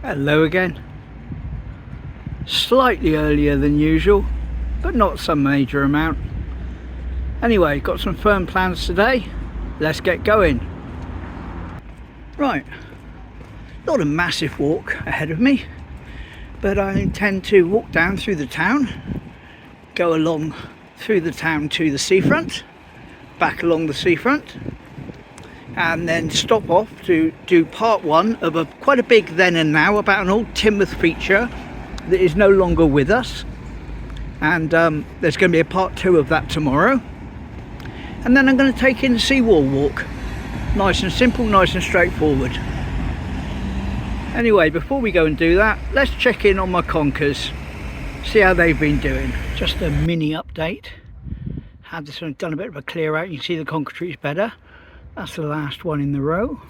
Hello again. Slightly earlier than usual, but not some major amount. Anyway, got some firm plans today. Let's get going. Right, not a massive walk ahead of me, but I intend to walk down through the town, go along through the town to the seafront, back along the seafront, and then stop off to do part one of quite a big then and now about an old Teignmouth feature that is no longer with us, and there's going to be a part two of that tomorrow. And then I'm going to take in the Seawall walk. Nice and simple, nice and straightforward. Anyway, before we go and do that, let's check in on my Conkers, see how they've been doing. Just a mini update. Had this one done a bit of a clear out. You can see the concrete's better. That's the last one in the row.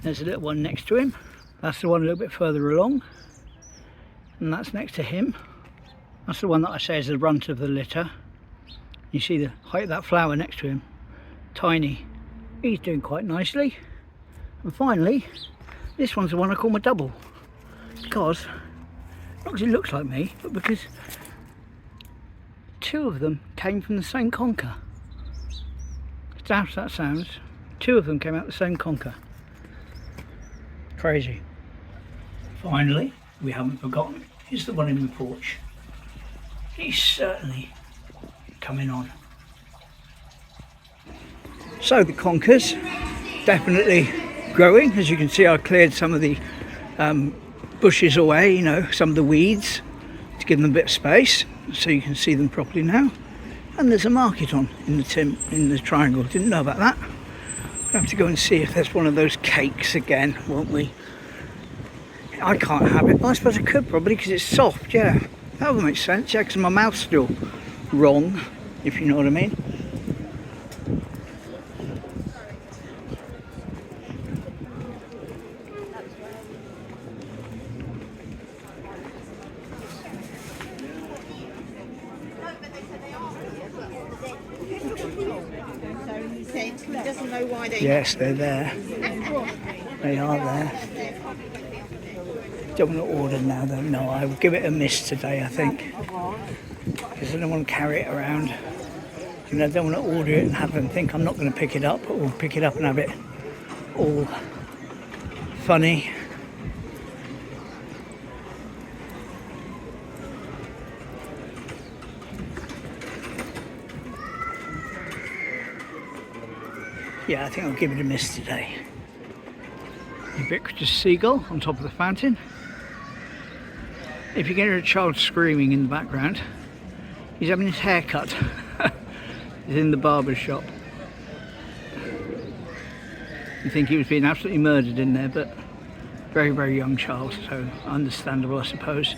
There's a little one next to him. That's the one a little bit further along. And that's next to him. That's the one that I say is the runt of the litter. You see the height of that flower next to him. Tiny. He's doing quite nicely. And finally, this one's the one I call my double. Because, not because it looks like me, but because two of them came from the same Conker. As daft as that sounds, two of them came out the same Conker. Crazy. Finally, we haven't forgotten, here's the one in the porch. He's certainly coming on. So the Conkers, definitely growing. As you can see, I cleared some of the bushes away, you know, some of the weeds, to give them a bit of space so you can see them properly now. And there's a market on in the triangle. Didn't know about that. We'll have to go and see if there's one of those cakes again, won't we? I can't have it. I suppose I could probably because it's soft. Yeah, that would make sense. Yeah, because my mouth's still wrong, if you know what I mean. Yes, they're there. They are there. Don't want to order now though. No, I will give it a miss today, I think. Because I don't want to carry it around. And I don't want to order it and have them think I'm not going to pick it up, or pick it up and have it all funny. Yeah, I think I'll give it a miss today. Ubiquitous seagull on top of the fountain. If you can hear a child screaming in the background, he's having his hair cut. He's in the barber's shop. You think he was being absolutely murdered in there, but very, very young child, so understandable, I suppose.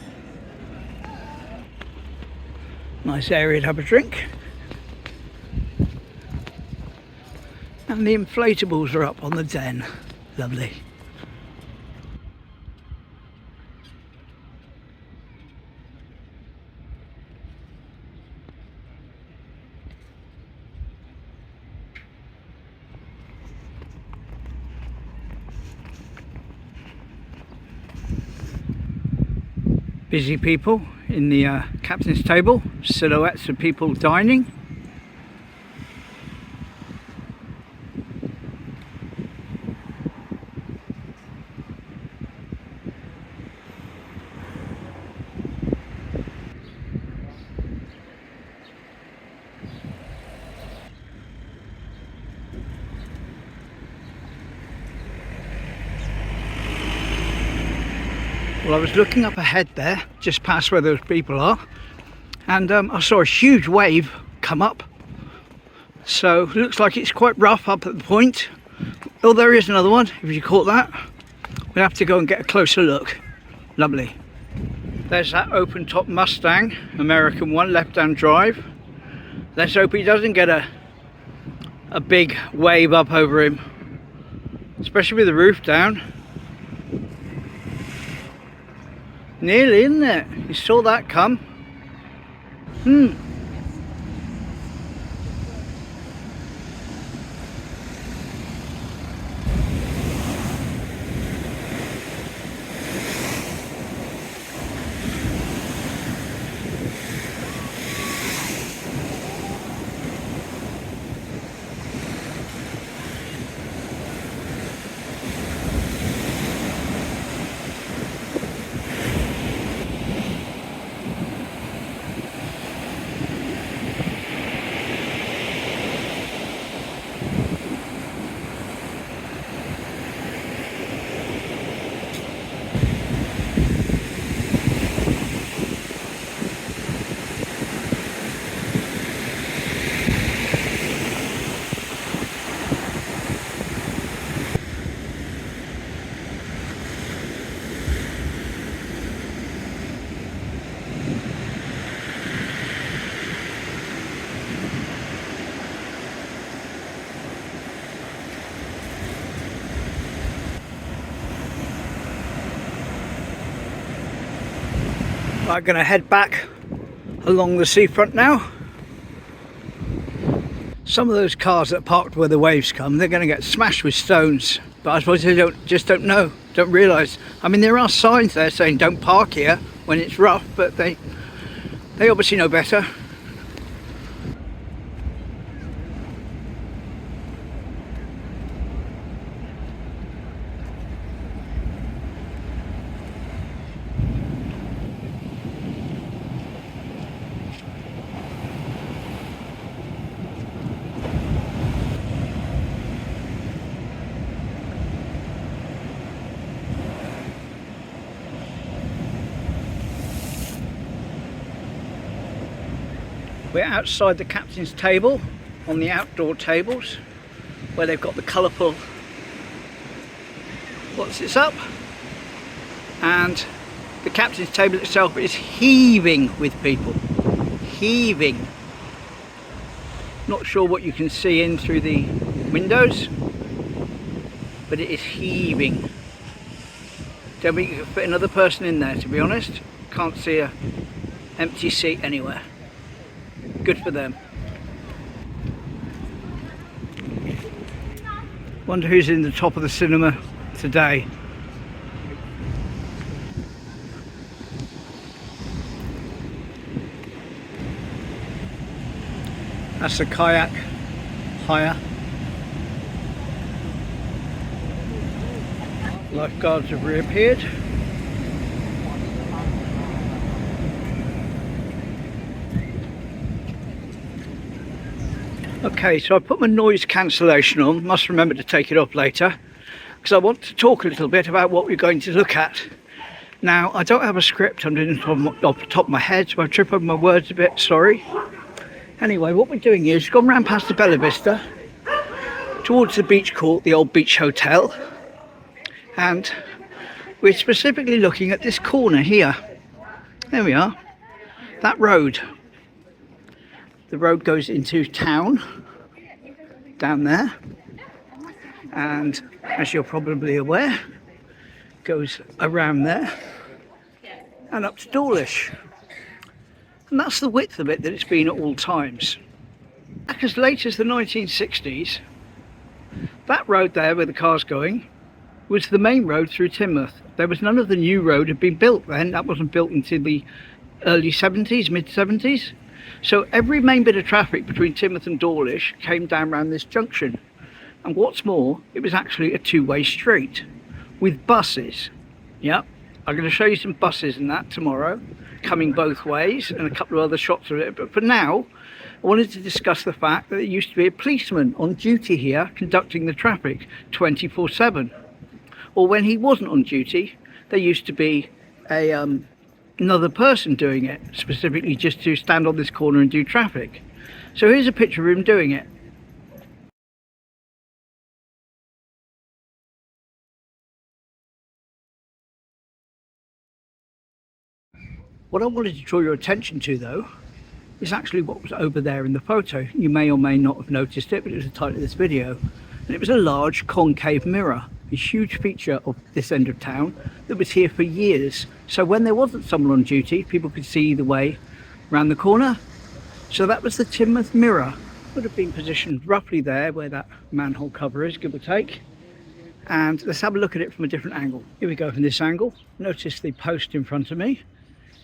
Nice area to have a drink. And the inflatables are up on the den. Lovely. Busy people in the captain's table. Silhouettes of people dining. Well, I was looking up ahead there, just past where those people are, and I saw a huge wave come up. So it looks like it's quite rough up at the point. Oh, there is another one, if you caught that. We'll have to go and get a closer look. Lovely. There's that open top Mustang, American one, left-hand drive. Let's hope he doesn't get a big wave up over him, especially with the roof down. Nearly, isn't it? You saw that come. I'm going to head back along the seafront now. Some of those cars that are parked where the waves come, they're going to get smashed with stones, but I suppose they don't know, don't realise. I mean, there are signs there saying don't park here when it's rough, but they obviously know better. We're outside the captain's table on the outdoor tables where they've got the colourful what's this up, and the captain's table itself is heaving with people. Heaving. Not sure what you can see in through the windows, but it is heaving. Don't think you can fit another person in there, to be honest. Can't see a empty seat anywhere. Good for them. Wonder who's in the top of the cinema today. That's the kayak hire. Lifeguards have reappeared. Okay, so I put my noise cancellation on, must remember to take it off later, because I want to talk a little bit about what we're going to look at. Now, I don't have a script, I'm doing it off the top of my head, so I trip over my words a bit, sorry. Anyway, what we're doing is, we've gone round past the Bella Vista, towards the beach court, the old beach hotel, and we're specifically looking at this corner here. There we are, that road. The road goes into town, down there, and as you're probably aware, goes around there and up to Dawlish. And that's the width of it that it's been at all times. Back as late as the 1960s, that road there where the car's going was the main road through Teignmouth. There was none of the new road had been built then. That wasn't built until the early 70s, mid 70s. So every main bit of traffic between Teignmouth and Dawlish came down around this junction. And what's more, it was actually a two-way street with buses. Yep, I'm going to show you some buses and that tomorrow, coming both ways, and a couple of other shots of it. But for now, I wanted to discuss the fact that there used to be a policeman on duty here conducting the traffic 24/7. Or when he wasn't on duty, there used to be another person doing it, specifically just to stand on this corner and do traffic. So here's a picture of him doing it. What I wanted to draw your attention to though is actually what was over there in the photo. You may or may not have noticed it, but it was the title of this video. And it was a large concave mirror, a huge feature of this end of town that was here for years. So when there wasn't someone on duty, people could see the way around the corner. So that was the Teignmouth mirror. Would have been positioned roughly there where that manhole cover is, give or take. And let's have a look at it from a different angle. Here we go from this angle. Notice the post in front of me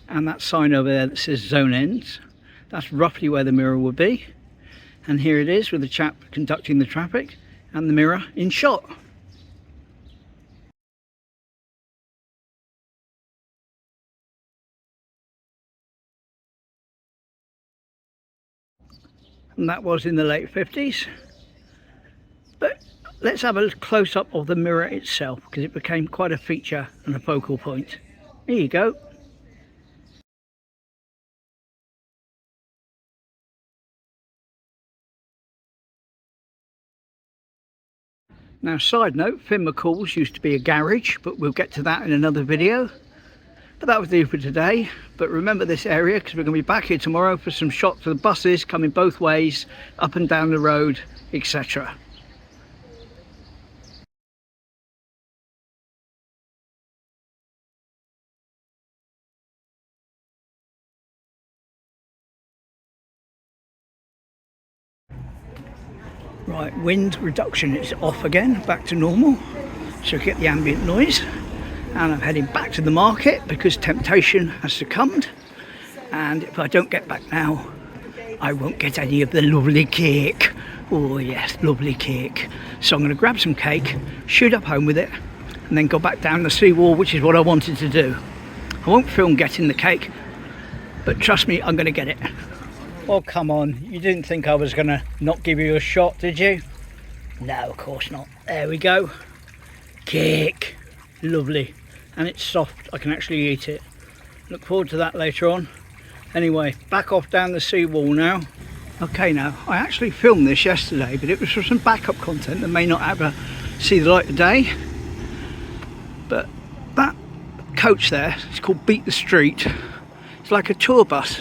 and that sign over there that says zone ends. That's roughly where the mirror would be. And here it is with the chap conducting the traffic and the mirror in shot. And that was in the late 50s. But let's have a close-up of the mirror itself, because it became quite a feature and a focal point. Here you go. Now, side note, Finn McCall's used to be a garage, but we'll get to that in another video. But that was do for today. But remember this area, because we're going to be back here tomorrow for some shots of the buses coming both ways, up and down the road, etc. Right, wind reduction is off again, back to normal, so get the ambient noise. And I'm heading back to the market because temptation has succumbed, and if I don't get back now, I won't get any of the lovely cake. Oh yes, lovely cake. So I'm going to grab some cake, shoot up home with it, and then go back down the seawall, which is what I wanted to do. I won't film getting the cake, but trust me, I'm going to get it. Oh come on, you didn't think I was going to not give you a shot, did you? No, of course not. There we go. Cake. Lovely. And it's soft, I can actually eat it. Look forward to that later on. Anyway, back off down the seawall now. Okay, now, I actually filmed this yesterday, but it was for some backup content that may not ever see the light of day. But that coach there, it's called Beat the Street. It's like a tour bus.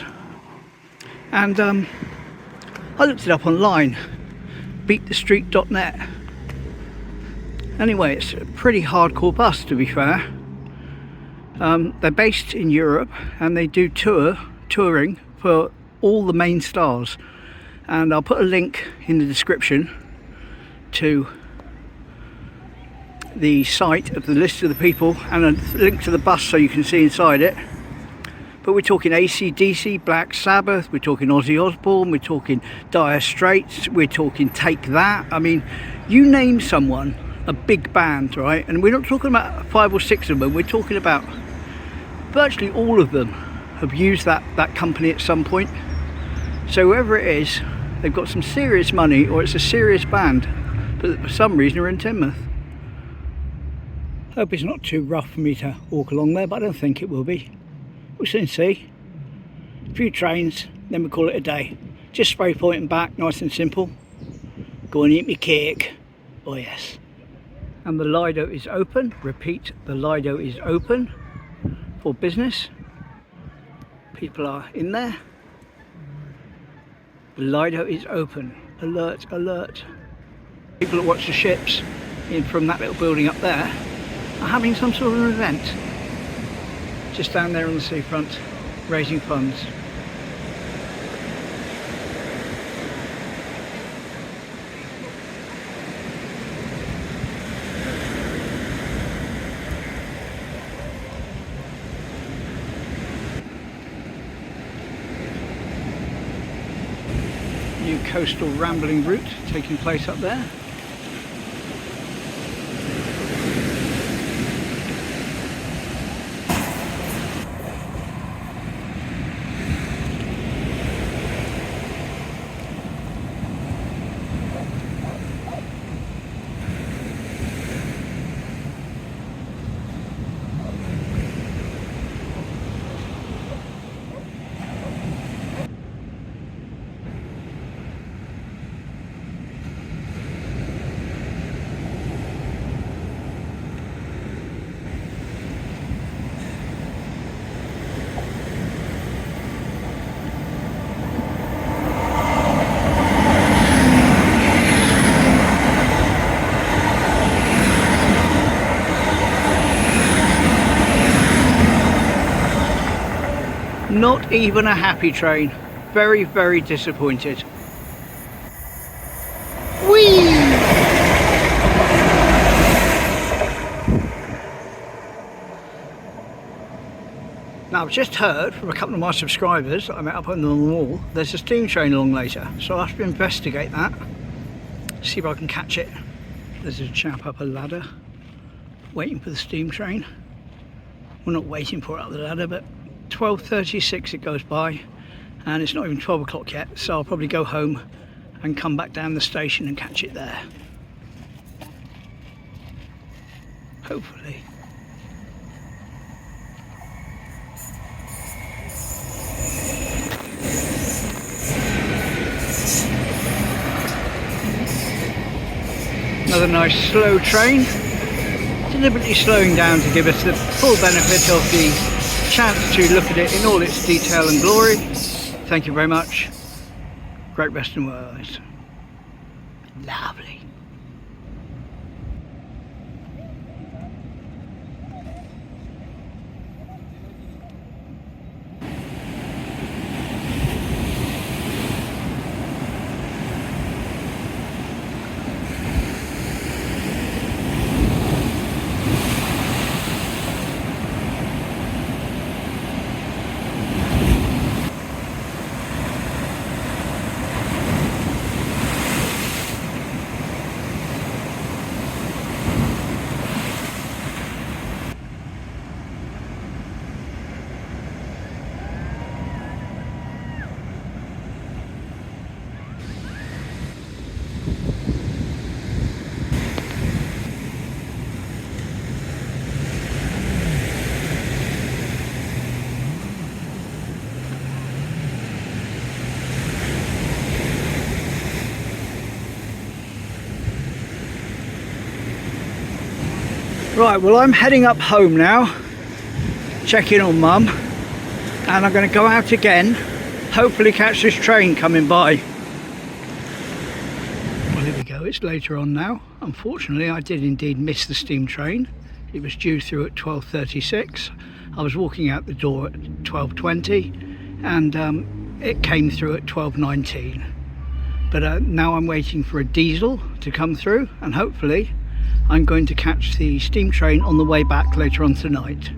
And I looked it up online, beatthestreet.net. Anyway, it's a pretty hardcore bus, to be fair. They're based in Europe, and they do touring for all the main stars. And I'll put a link in the description to the site of the list of the people, and a link to the bus so you can see inside it. But we're talking AC/DC, Black Sabbath, we're talking Ozzy Osbourne, we're talking Dire Straits, we're talking Take That. I mean, you name someone, a big band, right? And we're not talking about 5 or 6 of them, we're talking about virtually all of them have used that company at some point. So whoever it is, they've got some serious money, or it's a serious band, but for some reason are in Teignmouth. Hope it's not too rough for me to walk along there, but I don't think it will be. We'll soon see. A few trains, then we call it a day. Just spray point and back, nice and simple. Go and eat me cake. Oh yes. And the LIDO is open. Repeat, the LIDO is open for business. People are in there. The LIDO is open. Alert, alert. People that watch the ships in from that little building up there are having some sort of an event. Just down there on the seafront, raising funds. New coastal rambling route taking place up there. Not even a happy train. Very, very disappointed. Whee! Now I've just heard from a couple of my subscribers that I met up on the wall, there's a steam train along later, so I'll have to investigate that, see if I can catch it. There's a chap up a ladder waiting for the steam train. We're not waiting for it up the ladder, but 12:36 it goes by, and it's not even 12 o'clock yet, so I'll probably go home and come back down the station and catch it there. Hopefully. Another nice slow train, deliberately slowing down to give us the full benefit of the chance to look at it in all its detail and glory. Thank you very much. Great Western World. Lovely. Right, well I'm heading up home now, checking on Mum, and I'm going to go out again, hopefully catch this train coming by. Well, here we go, it's later on now. Unfortunately, I did indeed miss the steam train. It was due through at 12:36. I was walking out the door at 12:20, and it came through at 12:19. But now I'm waiting for a diesel to come through, and hopefully I'm going to catch the steam train on the way back later on tonight.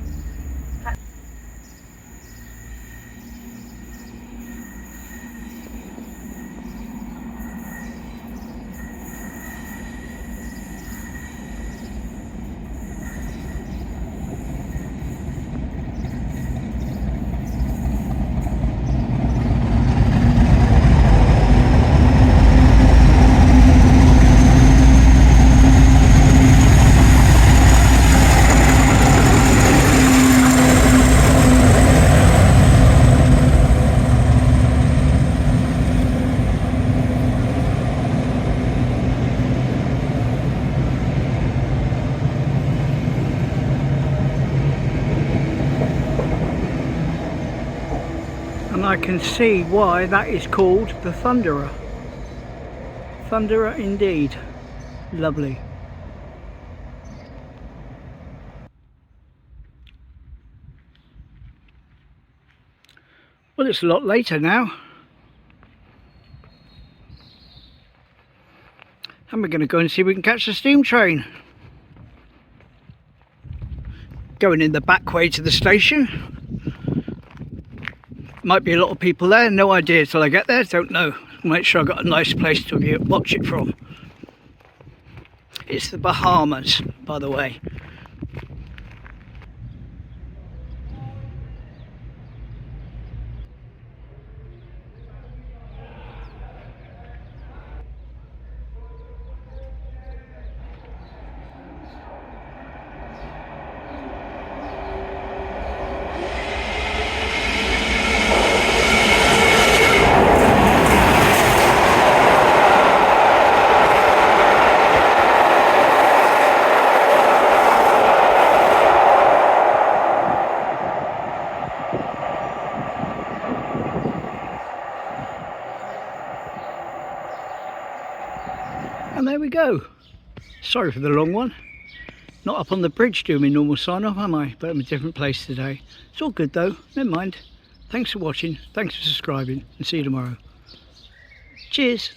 And I can see why that is called the Thunderer. Thunderer indeed. Lovely. Well, it's a lot later now. And we're going to go and see if we can catch the steam train. Going in the back way to the station. Might be a lot of people there, no idea till I get there, don't know. Make sure I've got a nice place to watch it from. It's the Bahamas, by the way. And there we go. Sorry for the long one. Not up on the bridge doing my normal sign off, am I? But I'm in a different place today. It's all good though, never mind. Thanks for watching, thanks for subscribing, and see you tomorrow. Cheers.